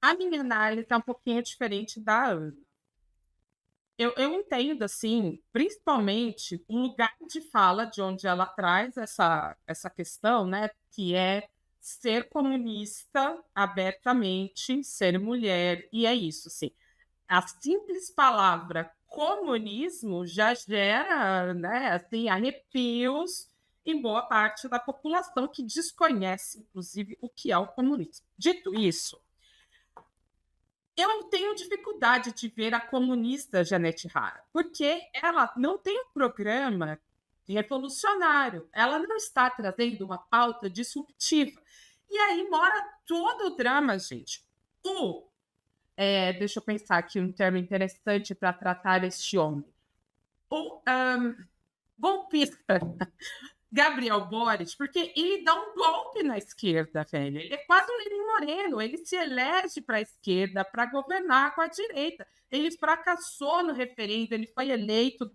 A minha análise é um pouquinho diferente da Ana. Eu entendo, assim, principalmente o lugar de fala de onde ela traz essa questão, né, que é ser comunista abertamente, ser mulher, e é isso, assim. A simples palavra comunismo já gera, né, assim, arrepios em boa parte da população que desconhece, inclusive, o que é o comunismo. Dito isso, eu tenho dificuldade de ver a comunista Janete Hara, porque ela não tem um programa revolucionário, ela não está trazendo uma pauta disruptiva. E aí mora todo o drama, gente. Deixa eu pensar aqui um termo interessante para tratar este homem. O golpista Gabriel Boric, porque ele dá um golpe na esquerda, velho. Ele é quase um Lenin Moreno. Ele se elege para a esquerda para governar com a direita. Ele fracassou no referendo, ele foi eleito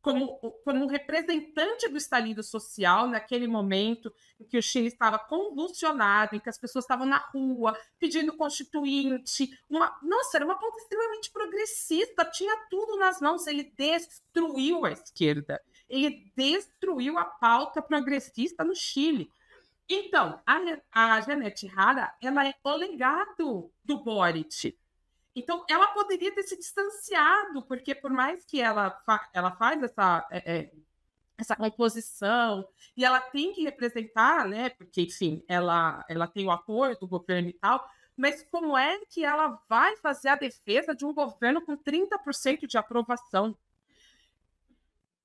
como representante do estalido social naquele momento em que o Chile estava convulsionado, em que as pessoas estavam na rua pedindo constituinte. Nossa, era uma ponta extremamente progressista, tinha tudo nas mãos. Ele destruiu a esquerda, ele destruiu a pauta progressista no Chile. Então, a Janete Hara, ela é o legado do Boric. Então, ela poderia ter se distanciado, porque por mais que ela faz essa composição, e ela tem que representar, né? Porque, enfim, ela tem o apoio do governo e tal, mas como é que ela vai fazer a defesa de um governo com 30% de aprovação?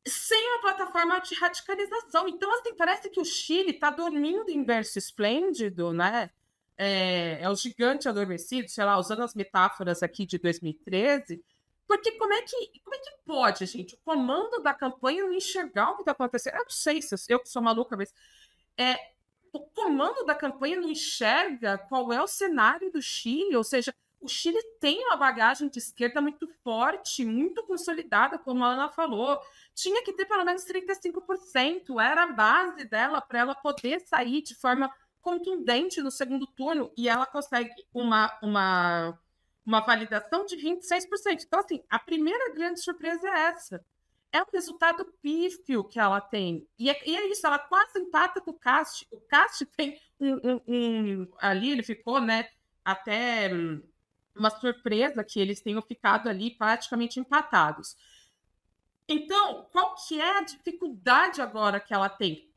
Sem uma plataforma de radicalização. Então, assim, parece que o Chile está dormindo em berço esplêndido, né? É o gigante adormecido, sei lá, usando as metáforas aqui de 2013, porque como é que pode, gente, o comando da campanha não enxergar o que está acontecendo? Eu não sei se eu que sou maluca, mas é, o comando da campanha não enxerga qual é o cenário do Chile, ou seja, o Chile tem uma bagagem de esquerda muito forte, muito consolidada, como a Ana falou. Tinha que ter pelo menos 35%, era a base dela para ela poder sair de forma contundente no segundo turno, e ela consegue uma validação de 26%. Então, assim, a primeira grande surpresa é essa. É o resultado pífio que ela tem. E é isso, ela quase empata com o Cast. O Cast tem ali, ele ficou, né, até uma surpresa que eles tenham ficado ali praticamente empatados. Então, qual que é a dificuldade agora que ela tem?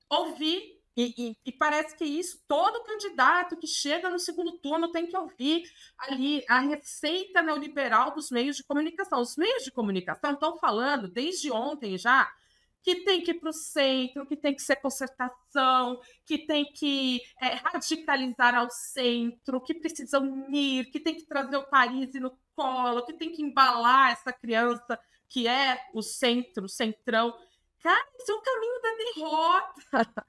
Ouvir, e parece que isso, todo candidato que chega no segundo turno tem que ouvir ali a receita neoliberal dos meios de comunicação. Os meios de comunicação estão falando, desde ontem já, que tem que ir para o centro, que tem que ser concertação, que tem que radicalizar ao centro, que precisa unir, que tem que trazer o país no colo, que tem que embalar essa criança que é o centro, o centrão. Cara, esse é o caminho da derrota.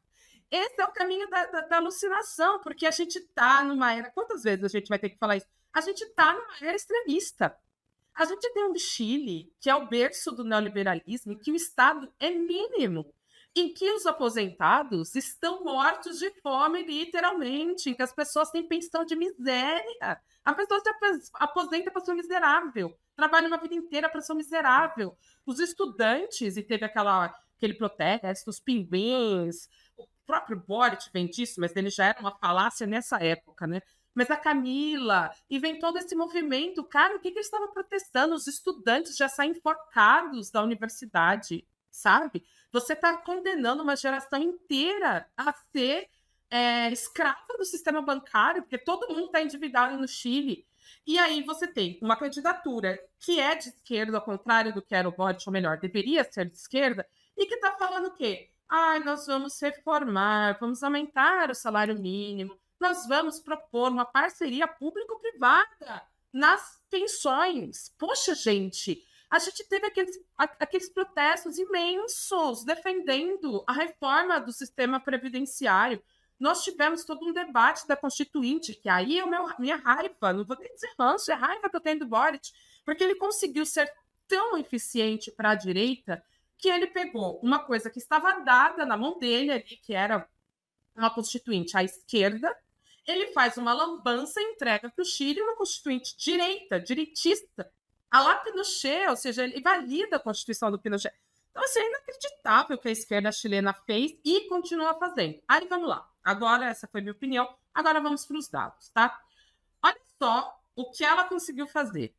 Esse é o caminho da alucinação, porque a gente está numa era. Quantas vezes a gente vai ter que falar isso? A gente está numa era extremista. A gente tem um Chile, que é o berço do neoliberalismo, em que o Estado é mínimo, em que os aposentados estão mortos de fome, literalmente, em que as pessoas têm pensão de miséria. A pessoa se aposenta para ser miserável, trabalha uma vida inteira para ser miserável. Os estudantes, e teve aquele protesto, os pinguins, o próprio Boric vem disso, mas ele já era uma falácia nessa época, né? Mas a Camila, e vem todo esse movimento. Cara, o que eles estavam protestando? Os estudantes já saem enforcados da universidade, sabe? Você está condenando uma geração inteira a ser escrava do sistema bancário, porque todo mundo está endividado no Chile. E aí você tem uma candidatura que é de esquerda, ao contrário do que era o Boric, ou melhor, deveria ser de esquerda, e que está falando o quê? Nós vamos reformar, vamos aumentar o salário mínimo, nós vamos propor uma parceria público-privada nas pensões. Poxa, gente, a gente teve aqueles protestos imensos defendendo a reforma do sistema previdenciário. Nós tivemos todo um debate da Constituinte, que aí é minha raiva, não vou nem dizer ranço, é raiva que eu tenho do Boric, porque ele conseguiu ser tão eficiente para a direita que ele pegou uma coisa que estava dada na mão dele ali, que era uma Constituinte à esquerda, ele faz uma lambança e entrega para o Chile uma constituinte direitista, a lá Pinochet, ou seja, ele valida a Constituição do Pinochet. Então, assim, é inacreditável o que a esquerda chilena fez e continua fazendo. Aí, vamos lá. Agora, essa foi a minha opinião. Agora vamos para os dados, tá? Olha só o que ela conseguiu fazer.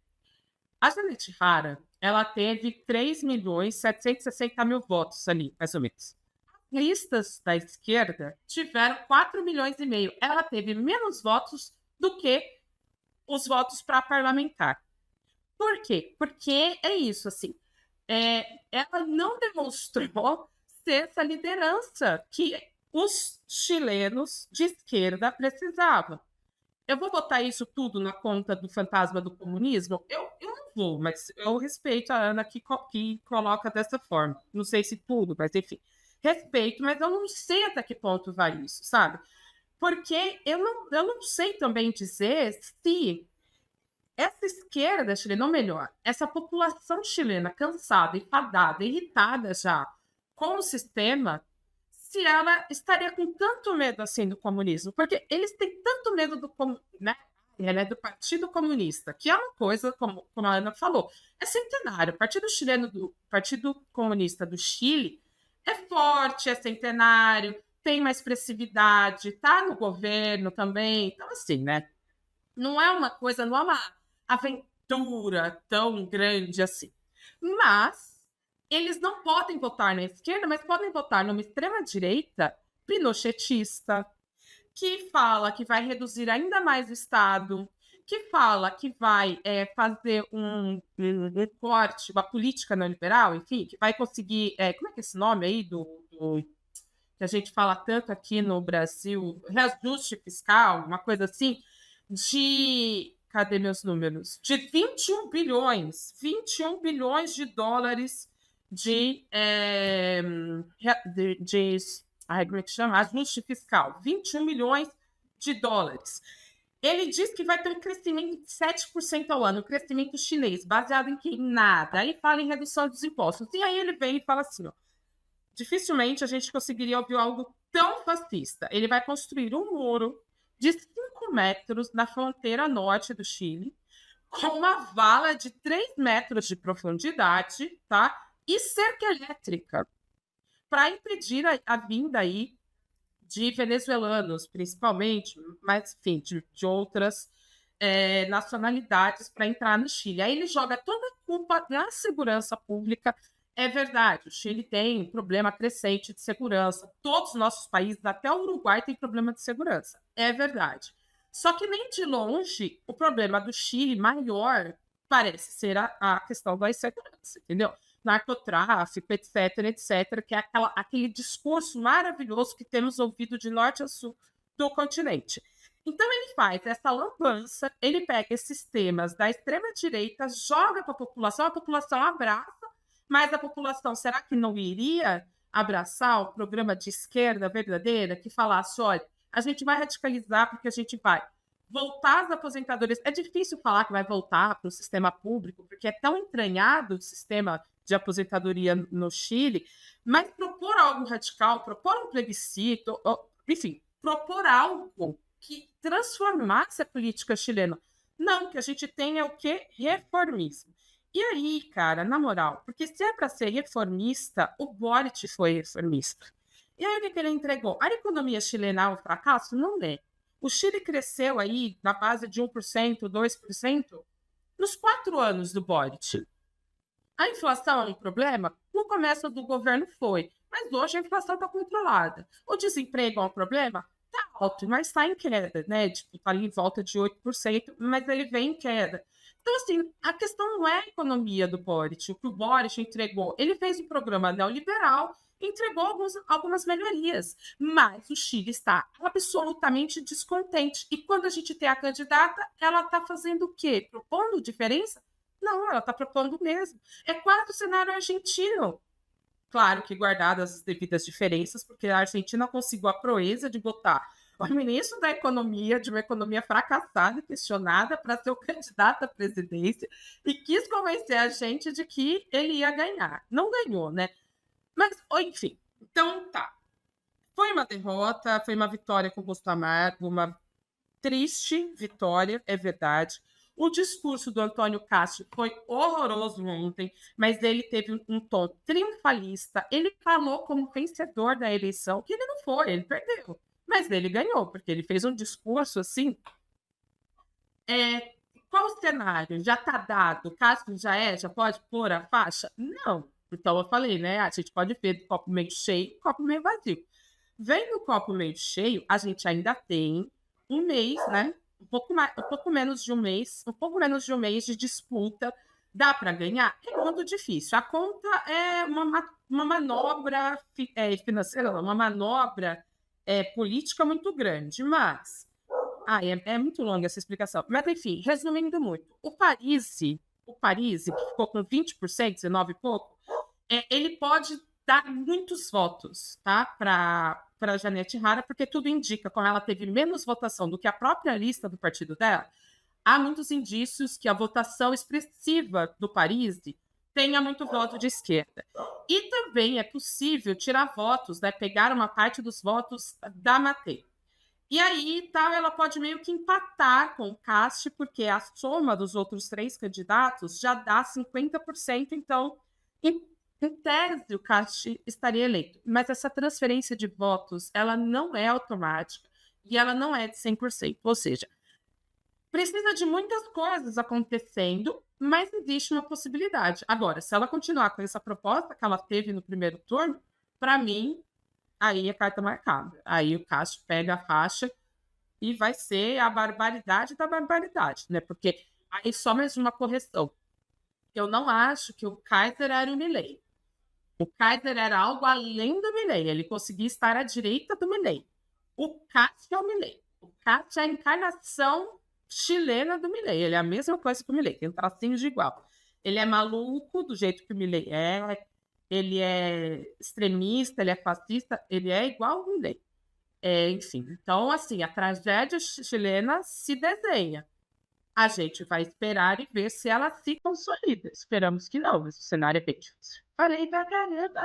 A Janete Hara, ela teve 3.760.000 votos ali, mais ou menos. Listas da esquerda tiveram 4,5 milhões. Ela teve menos votos do que os votos para parlamentar. Por quê? Porque é isso, assim, ela não demonstrou ser essa liderança que os chilenos de esquerda precisavam. Eu vou botar isso tudo na conta do fantasma do comunismo? Eu não vou, mas eu respeito a Ana que coloca dessa forma. Não sei se tudo, mas enfim. Respeito, mas eu não sei até que ponto vai isso, sabe? Porque eu não sei também dizer se essa esquerda chilena, ou melhor, essa população chilena cansada, enfadada, irritada já com o sistema, se ela estaria com tanto medo assim do comunismo, porque eles têm tanto medo do comunismo, né? Ela é do Partido Comunista, que é uma coisa, como a Ana falou, é centenário. O Partido Comunista do Chile é forte, é centenário, tem uma expressividade, tá no governo também. Então, assim, né? Não é uma coisa, não é uma aventura tão grande assim. Mas eles não podem votar na esquerda, mas podem votar numa extrema-direita pinochetista, que fala que vai reduzir ainda mais o Estado, que fala que vai fazer um corte, uma política neoliberal, enfim, que vai conseguir. Como é que é esse nome aí que a gente fala tanto aqui no Brasil? Reajuste fiscal, uma coisa assim, de. Cadê meus números? De 21 bilhões. 21 bilhões de dólares como é que chama? Ajuste fiscal, 21 milhões de dólares. Ele diz que vai ter um crescimento de 7% ao ano, um crescimento chinês, baseado em que? Em nada. Aí fala em redução dos impostos. E aí ele vem e fala assim, ó, dificilmente a gente conseguiria ouvir algo tão fascista. Ele vai construir um muro de 5 metros na fronteira norte do Chile, com uma vala de 3 metros de profundidade, tá? E cerca elétrica, para impedir a vinda aí de venezuelanos, principalmente, mas, enfim, de outras nacionalidades para entrar no Chile. Aí ele joga toda a culpa na segurança pública. É verdade, o Chile tem um problema crescente de segurança. Todos os nossos países, até o Uruguai, tem problema de segurança. É verdade. Só que nem de longe o problema do Chile maior parece ser a questão da insegurança, entendeu? Narcotráfico, etc., etc., que é aquele discurso maravilhoso que temos ouvido de norte a sul do continente. Então, ele faz essa lambança, ele pega esses temas da extrema-direita, joga para a população abraça, mas a população, será que não iria abraçar o programa de esquerda verdadeira que falasse, olha, a gente vai radicalizar porque a gente vai voltar às aposentadorias? É difícil falar que vai voltar para o sistema público, porque é tão entranhado o sistema de aposentadoria no Chile, mas propor algo radical, propor um plebiscito, enfim, propor algo que transformasse a política chilena. Não, que a gente tenha o quê? Reformismo. E aí, cara, na moral, porque se é para ser reformista, o Boric foi reformista. E aí o que ele entregou? A economia chilena é um fracasso? Não é. O Chile cresceu aí na base de 1%, 2% nos 4 anos do Boric. A inflação é um problema? No começo do governo foi, mas hoje a inflação está controlada. O desemprego é um problema? Está alto, mas está em queda, né? Tipo, está ali em volta de 8%, mas ele vem em queda. Então, assim, a questão não é a economia do Boric. O que o Boric entregou, ele fez um programa neoliberal, entregou algumas melhorias, mas o Chile está absolutamente descontente. E quando a gente tem a candidata, ela está fazendo o quê? Propondo diferença? Não, ela está propondo mesmo. É quase o cenário argentino. Claro que guardadas as devidas diferenças, porque a Argentina conseguiu a proeza de botar o ministro da Economia, de uma economia fracassada e questionada, para ser o candidato à presidência, e quis convencer a gente de que ele ia ganhar. Não ganhou, né? Mas, enfim, então tá. Foi uma derrota, foi uma vitória com gosto amargo, uma triste vitória, é verdade. O discurso do Antônio Castro foi horroroso ontem, mas ele teve um tom triunfalista. Ele falou como vencedor da eleição, que ele não foi, ele perdeu. Mas ele ganhou, porque ele fez um discurso assim. Qual o cenário? Já está dado? Castro já pode pôr a faixa? Não. Então eu falei, né? A gente pode ver do copo meio cheio, copo meio vazio. Vem no copo meio cheio, a gente ainda tem um mês, né? Um pouco menos de um mês de disputa. Dá para ganhar? É muito difícil. A conta é uma manobra financeira, uma manobra política muito grande, mas é muito longa essa explicação. Mas, enfim, resumindo muito, o Parisi, que ficou com 20%, 19 e pouco, ele pode dar muitos votos, tá? Para Janete Rara, porque tudo indica, como ela teve menos votação do que a própria lista do partido dela, há muitos indícios que a votação expressiva do Parisi tenha muito voto de esquerda. E também é possível tirar votos, né? Pegar uma parte dos votos da Matei. E aí, tal, ela pode meio que empatar com o Cast, porque a soma dos outros 3 candidatos já dá 50%, então, em tese, o Cast estaria eleito. Mas essa transferência de votos, ela não é automática e ela não é de 100%. Ou seja, precisa de muitas coisas acontecendo, mas existe uma possibilidade. Agora, se ela continuar com essa proposta que ela teve no primeiro turno, para mim, aí é carta marcada. Aí o Castro pega a faixa e vai ser a barbaridade da barbaridade, né? Porque aí só mais uma correção. Eu não acho que o Kaiser era o Milei. O Kaiser era algo além do Milei. Ele conseguia estar à direita do Milei. O Castro é o Milei. O Castro é a encarnação chilena do Milei. Ele é a mesma coisa que o Milei, tem tracinhos de igual. Ele é maluco do jeito que o Milei é, ele é extremista, ele é fascista, ele é igual ao Milei. Enfim, então, assim, a tragédia chilena se desenha. A gente vai esperar e ver se ela se consolida. Esperamos que não, mas o cenário é bem difícil. Falei pra caramba!